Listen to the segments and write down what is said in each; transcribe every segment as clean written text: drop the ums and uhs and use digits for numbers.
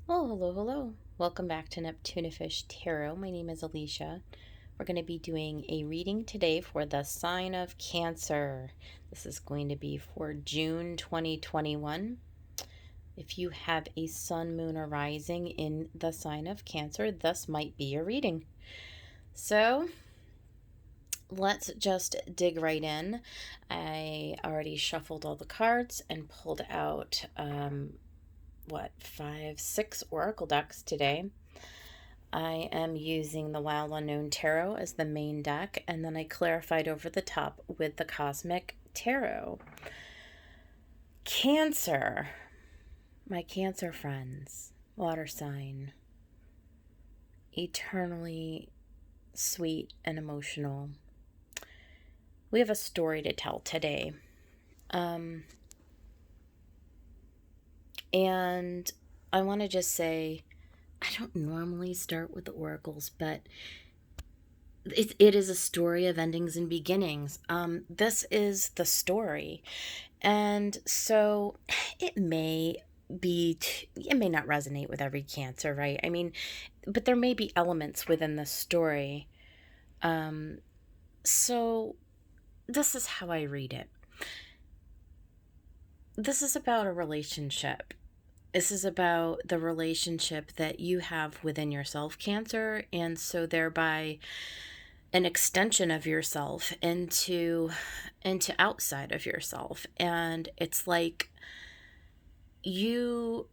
Oh, hello, hello. Welcome back to Neptuna Fish Tarot. My name is Alicia. We're going to be doing a reading today for the sign of Cancer. This is going to be for June 2021. If you have a sun, moon, or rising in the sign of Cancer, this might be your reading. So, let's just dig right in. I already shuffled all the cards and pulled out, 6 oracle decks today. I am using the Wild Unknown Tarot as the main deck, and then I clarified over the top with the Cosmic Tarot. Cancer, my Cancer friends, water sign, eternally sweet and emotional. We have a story to tell today. And I want to just say, I don't normally start with the oracles, but it is a story of endings and beginnings. This is the story. And so it may it may not resonate with every Cancer, right? I mean, but there may be elements within the story. So this is how I read it. This is about a relationship. This is about the relationship that you have within yourself, Cancer, and so thereby an extension of yourself into outside of yourself. And it's like you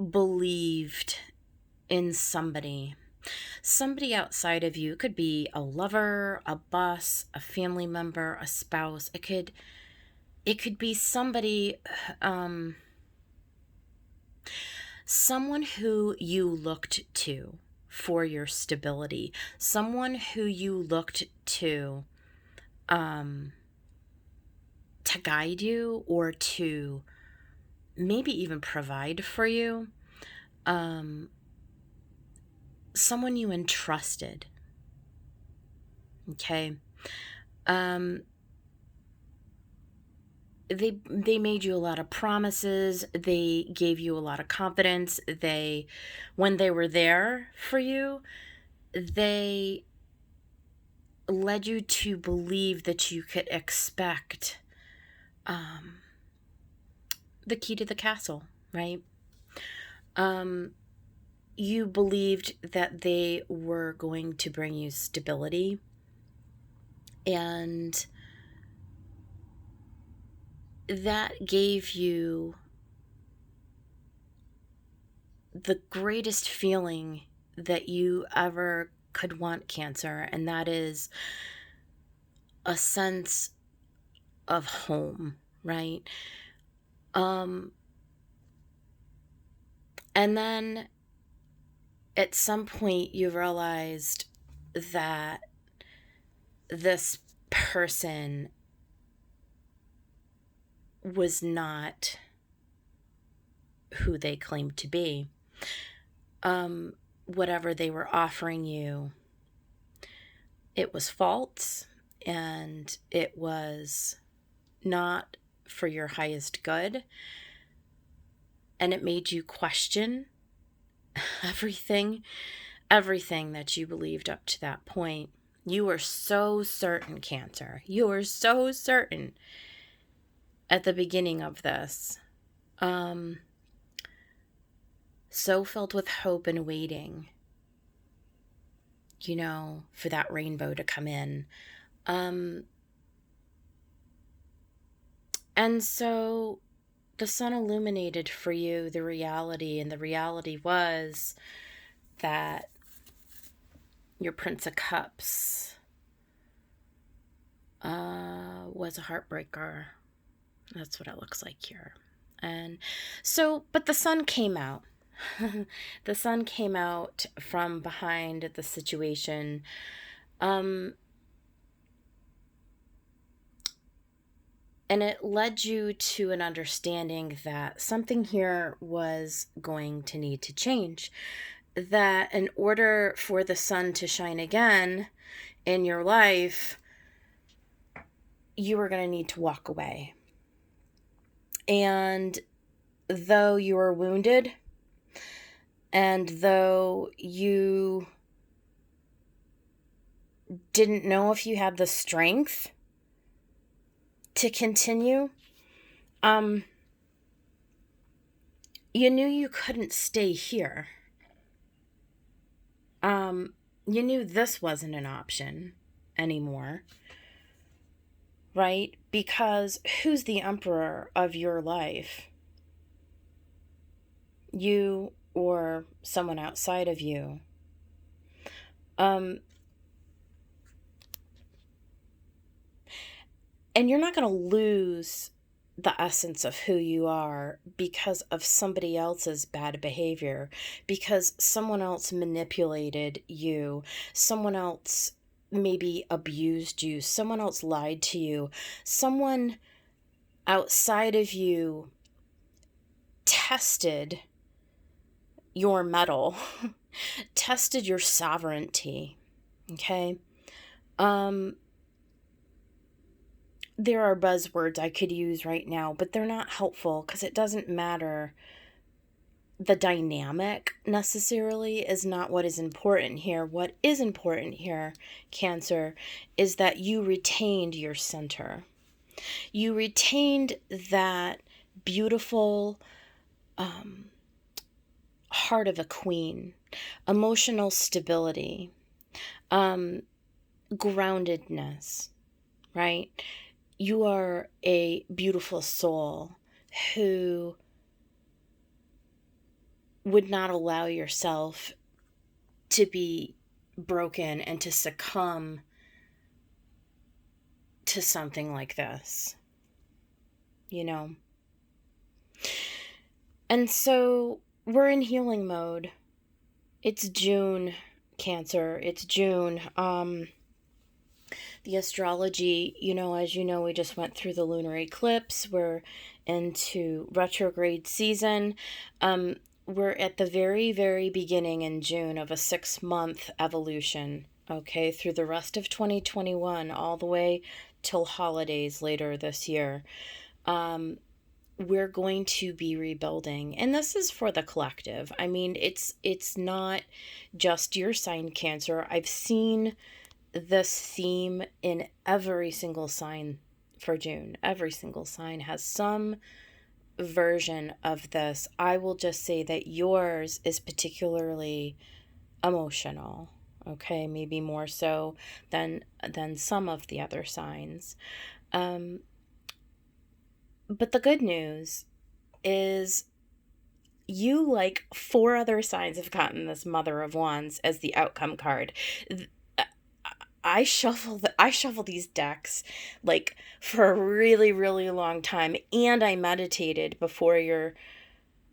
believed in somebody outside of you. It could be a lover, a boss, a family member, a spouse. It could be somebody, someone who you looked to for your stability, someone who you looked to guide you or to maybe even provide for you, someone you entrusted. Okay. They made you a lot of promises. They gave you a lot of confidence. When they were there for you, they led you to believe that you could expect the key to the castle, right? You believed that they were going to bring you stability, and that gave you the greatest feeling that you ever could want, Cancer, and that is a sense of home, right? And then at some point you realized that this person was not who they claimed to be. Whatever they were offering you, it was false, and it was not for your highest good, and it made you question everything that you believed up to that point. You were so certain, Cancer. You were so certain at the beginning of this. So filled with hope and waiting, for that rainbow to come in. And so the sun illuminated for you the reality, and the reality was that your Prince of Cups was a heartbreaker. That's what it looks like here. And so, but the sun came out. The sun came out from behind the situation. And it led you to an understanding that something here was going to need to change. That in order for the sun to shine again in your life, you were going to need to walk away. And though you were wounded, And though you didn't know if you had the strength to continue, you knew you couldn't stay here. You knew this wasn't an option anymore, right? Because who's the emperor of your life? You or someone outside of you? And you're not going to lose the essence of who you are because of somebody else's bad behavior, because someone else manipulated you, someone else maybe abused you, someone else lied to you, someone outside of you tested your mettle, tested your sovereignty. Okay. There are buzzwords I could use right now, but they're not helpful because it doesn't matter. The dynamic necessarily is not what is important here. What is important here, Cancer, is that you retained your center. You retained that beautiful heart of a queen, emotional stability, groundedness, right? You are a beautiful soul who would not allow yourself to be broken and to succumb to something like this, you know? And so we're in healing mode. It's June, Cancer. It's June. The astrology, as you know, we just went through the lunar eclipse. We're into retrograde season. We're at the very, very beginning in June of a 6-month evolution, okay, through the rest of 2021, all the way till holidays later this year. We're going to be rebuilding, and this is for the collective. I mean, it's not just your sign, Cancer. I've seen this theme in every single sign for June. Every single sign has some version of this. I will just say that yours is particularly emotional, okay? Maybe more so than some of the other signs. But the good news is you, like 4 other signs, have gotten this Mother of Wands as the outcome card. I shuffle these decks like for a really, really long time, and I meditated before your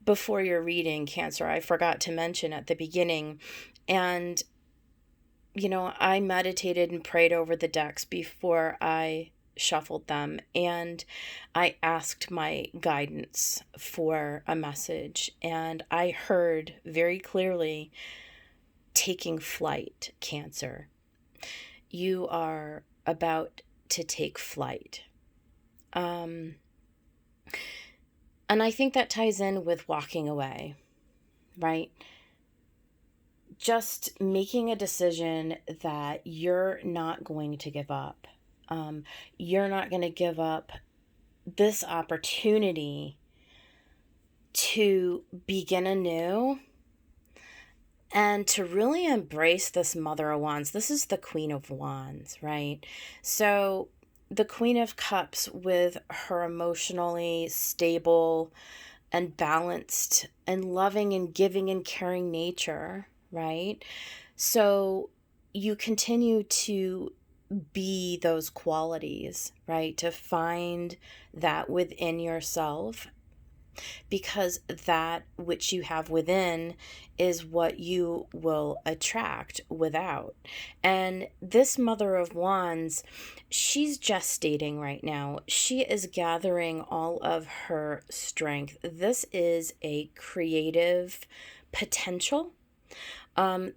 reading, Cancer. I forgot to mention at the beginning. And I meditated and prayed over the decks before I shuffled them, and I asked my guidance for a message, and I heard very clearly, taking flight, Cancer. You are about to take flight. And I think that ties in with walking away, right? Just making a decision that you're not going to give up. You're not going to give up this opportunity to begin anew and to really embrace this Mother of Wands. This is the Queen of Wands, right? So the Queen of Cups, with her emotionally stable and balanced and loving and giving and caring nature, right? So you continue to be those qualities, right? To find that within yourself, because that which you have within is what you will attract without. And this Mother of Wands, she's gestating right now. She is gathering all of her strength. This is a creative potential.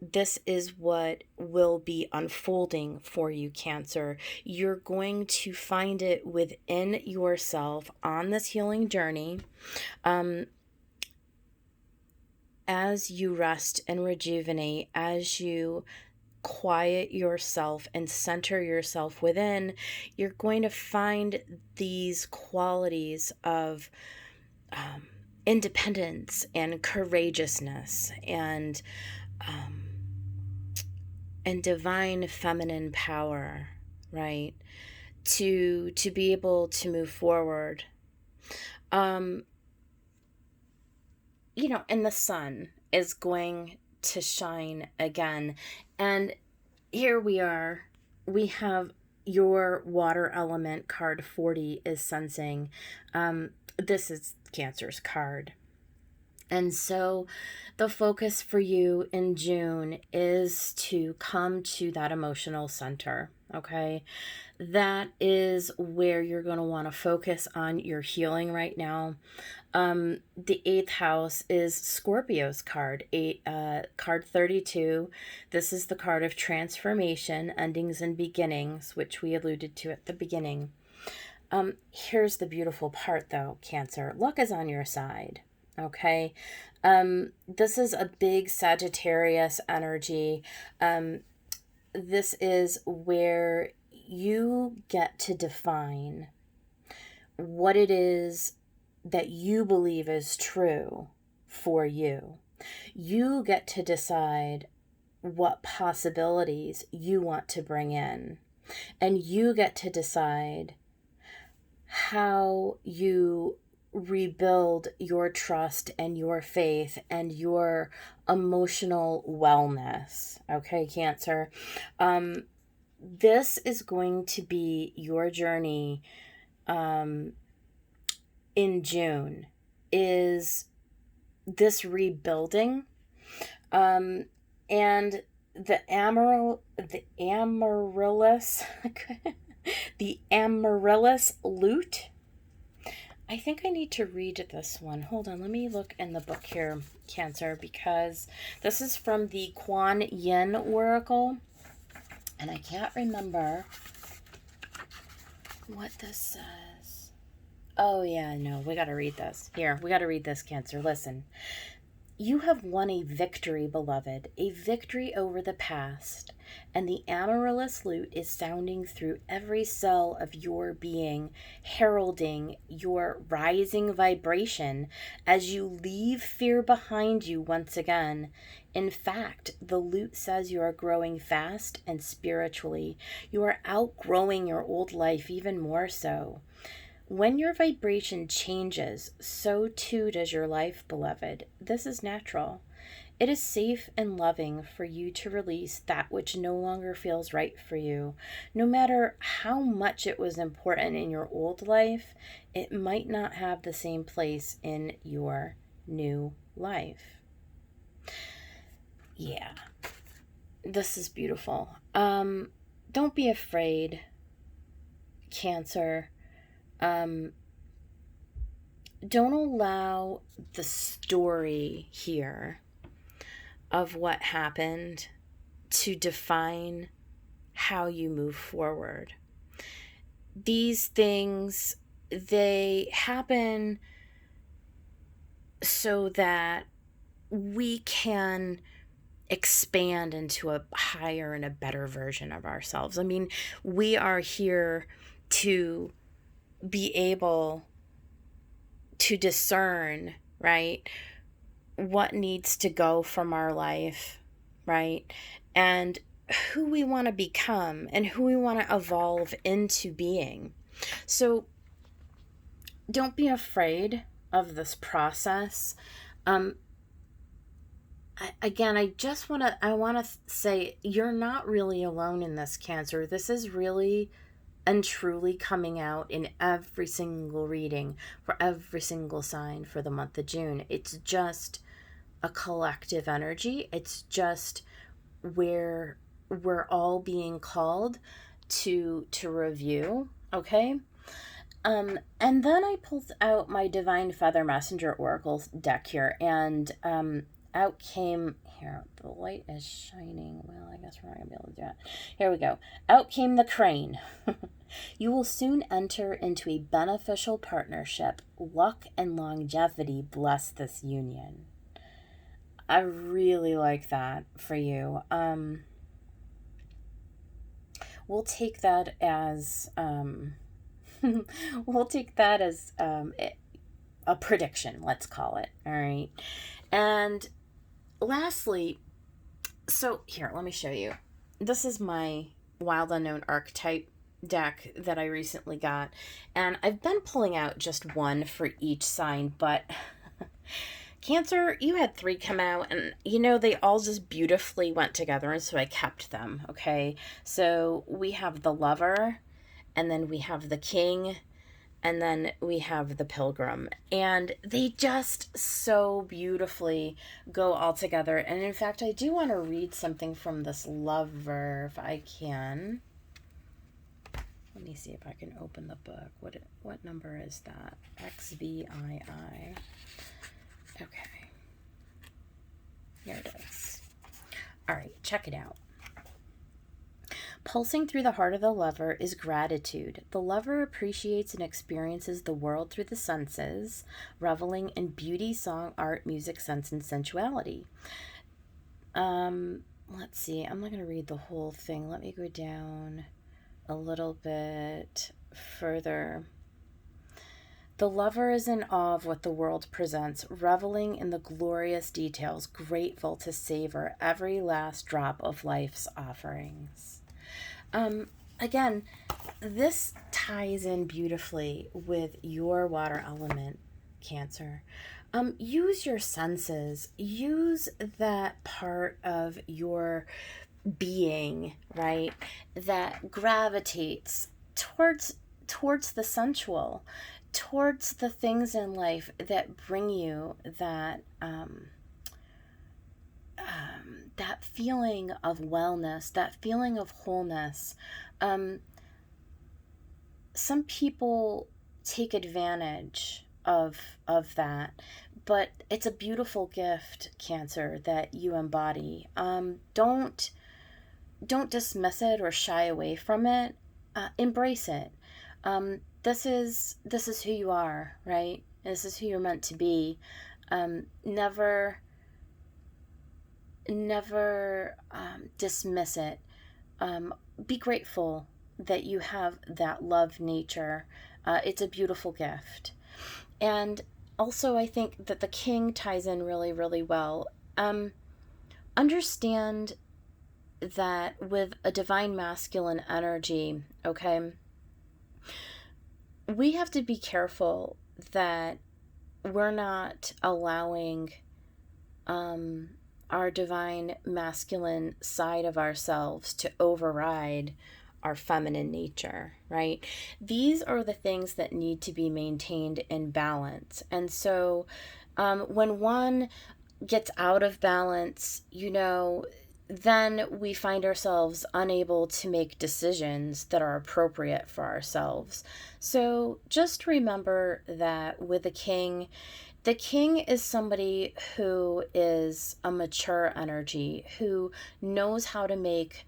This is what will be unfolding for you, Cancer. You're going to find it within yourself on this healing journey. And as you rest and rejuvenate, as you quiet yourself and center yourself within, you're going to find these qualities of independence and courageousness um, and divine feminine power, right? To be able to move forward. And the sun is going to shine again. And here we are. We have your water element card 40 is sensing. This is Cancer's card. And so the focus for you in June is to come to that emotional center, okay? That is where you're going to want to focus on your healing right now. The 8th house is Scorpio's card, card 32. This is the card of transformation, endings and beginnings, which we alluded to at the beginning. Here's the beautiful part though, Cancer. Luck is on your side. Okay. This is a big Sagittarius energy. This is where you get to define what it is that you believe is true for you. You get to decide what possibilities you want to bring in, and you get to decide how you rebuild your trust and your faith and your emotional wellness. Okay, Cancer. This is going to be your journey in June, is this rebuilding. And the amaryllis the amaryllis lute. I think I need to read this one. Hold on, let me look in the book here, Cancer, because this is from the Kuan Yin Oracle, and I can't remember what this says. Oh yeah, no, we gotta read this. Here, we gotta read this, Cancer. Listen. You have won a victory, beloved, a victory over the past, and the amaryllis lute is sounding through every cell of your being, heralding your rising vibration as you leave fear behind you once again. In fact, the lute says you are growing fast and spiritually. You are outgrowing your old life even more so. When your vibration changes, so too does your life, beloved. This is natural. It is safe and loving for you to release that which no longer feels right for you. No matter how much it was important in your old life, it might not have the same place in your new life. Yeah, this is beautiful. Don't be afraid, Cancer. Don't allow the story here of what happened to define how you move forward. These things, they happen so that we can expand into a higher and a better version of ourselves. I mean, we are here to be able to discern, right, what needs to go from our life, right, and who we want to become and who we want to evolve into being. So don't be afraid of this process. I want to say you're not really alone in this, Cancer. This is really and truly coming out in every single reading for every single sign for the month of June. It's just a collective energy. It's just where we're all being called to review, okay? And then I pulled out my Divine Feather Messenger Oracle deck here, and out came, here, the light is shining. Well, I guess we're not going to be able to do it. Here we go. Out came the crane. You will soon enter into a beneficial partnership. Luck and longevity bless this union. I really like that for you. We'll take that as we'll take that as a prediction, let's call it. All right. And lastly, so here, let me show you. This is my Wild Unknown Archetype deck that I recently got. And I've been pulling out just one for each sign, but Cancer, you had 3 come out, and they all just beautifully went together, and so I kept them, okay? So we have the Lover, and then we have the King, and then we have the Pilgrim, and they just so beautifully go all together. And in fact, I do want to read something from this Lover if I can. Let me see if I can open the book. What number is that? XVII. Okay. Here it is. All right, check it out. Pulsing through the heart of the Lover is gratitude. The Lover appreciates and experiences the world through the senses, reveling in beauty, song, art, music, sense, and sensuality. Let's see. I'm not going to read the whole thing. Let me go down a little bit further. The Lover is in awe of what the world presents, reveling in the glorious details, grateful to savor every last drop of life's offerings. Again, this ties in beautifully with your water element, Cancer. Use your senses. Use that part of your being, right, that gravitates towards the sensual, towards the things in life that bring you that that feeling of wellness, that feeling of wholeness. Some people take advantage of that, but it's a beautiful gift, Cancer, that you embody. Don't dismiss it or shy away from it. Embrace it. This is who you are, right? This is who you're meant to be. Never dismiss it. Be grateful that you have that love nature. It's a beautiful gift. And also, I think that the King ties in really, really well. Understand that with a divine masculine energy, okay, we have to be careful that we're not allowing our divine masculine side of ourselves to override our feminine nature, right? These are the things that need to be maintained in balance. And so when one gets out of balance, then we find ourselves unable to make decisions that are appropriate for ourselves. So just remember that with the King is somebody who is a mature energy, who knows how to make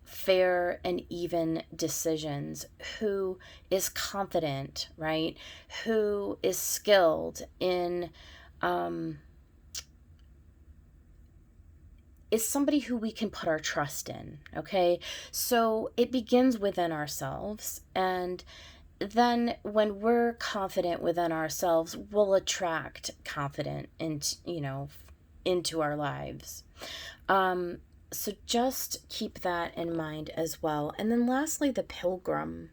fair and even decisions, who is confident, right? Who is skilled in is somebody who we can put our trust in, okay? So it begins within ourselves, and then when we're confident within ourselves, we'll attract confidence into our lives. So just keep that in mind as well. And then lastly, the Pilgrim.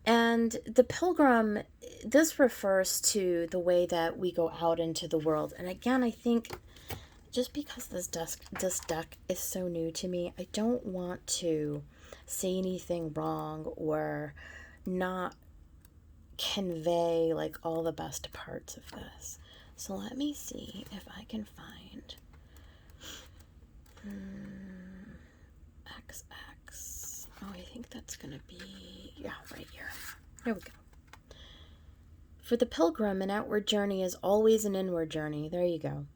And the Pilgrim, this refers to the way that we go out into the world. And again, I think just because this deck is so new to me, I don't want to say anything wrong or not convey like all the best parts of this. So let me see if I can find XX. Oh, I think that's gonna be, yeah, right here. Here we go. For the Pilgrim, an outward journey is always an inward journey. There you go.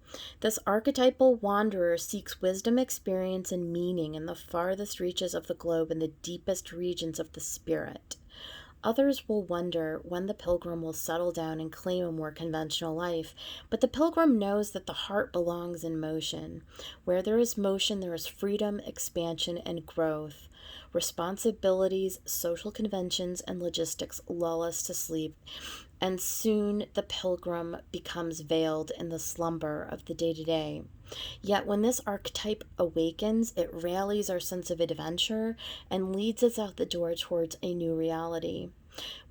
This archetypal wanderer seeks wisdom, experience, and meaning in the farthest reaches of the globe and the deepest regions of the spirit. Others will wonder when the pilgrim will settle down and claim a more conventional life, but the pilgrim knows that the heart belongs in motion. Where there is motion, there is freedom, expansion, and growth. Responsibilities, social conventions, and logistics lull us to sleep, and soon the pilgrim becomes veiled in the slumber of the day to day. Yet when this archetype awakens, it rallies our sense of adventure and leads us out the door towards a new reality.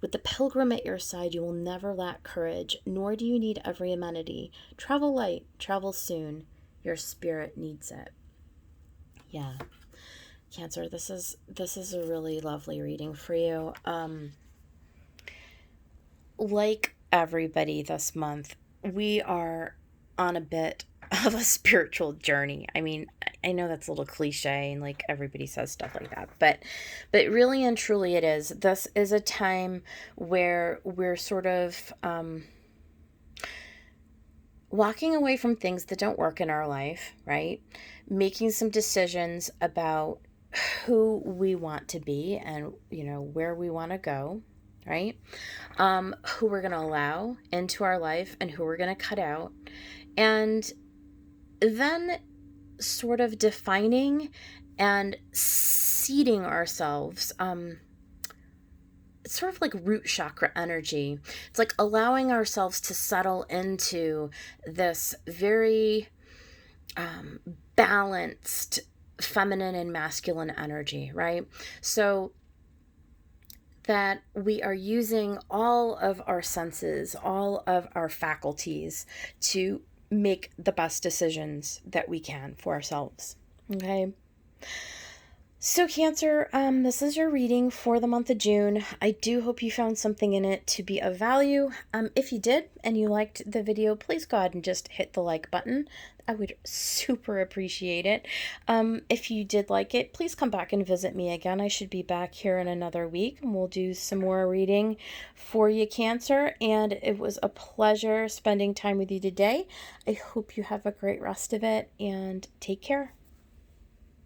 With the pilgrim at your side, you will never lack courage, nor do you need every amenity. Travel light, travel soon. Your spirit needs it. Yeah. Cancer, this is a really lovely reading for you. Like everybody this month, we are on a bit of a spiritual journey. I mean, I know that's a little cliche and like everybody says stuff like that, but really and truly it is. This is a time where we're sort of walking away from things that don't work in our life, right? Making some decisions about who we want to be and, where we want to go, right? Who we're going to allow into our life and who we're going to cut out. And then sort of defining and seeding ourselves, it's sort of like root chakra energy. It's like allowing ourselves to settle into this very balanced feminine and masculine energy, right? So that we are using all of our senses, all of our faculties to make the best decisions that we can for ourselves. Okay. So Cancer, this is your reading for the month of June. I do hope you found something in it to be of value. If you did and you liked the video, please go ahead and just hit the like button. I would super appreciate it. If you did like it, please come back and visit me again. I should be back here in another week and we'll do some more reading for you, Cancer. And it was a pleasure spending time with you today. I hope you have a great rest of it and take care.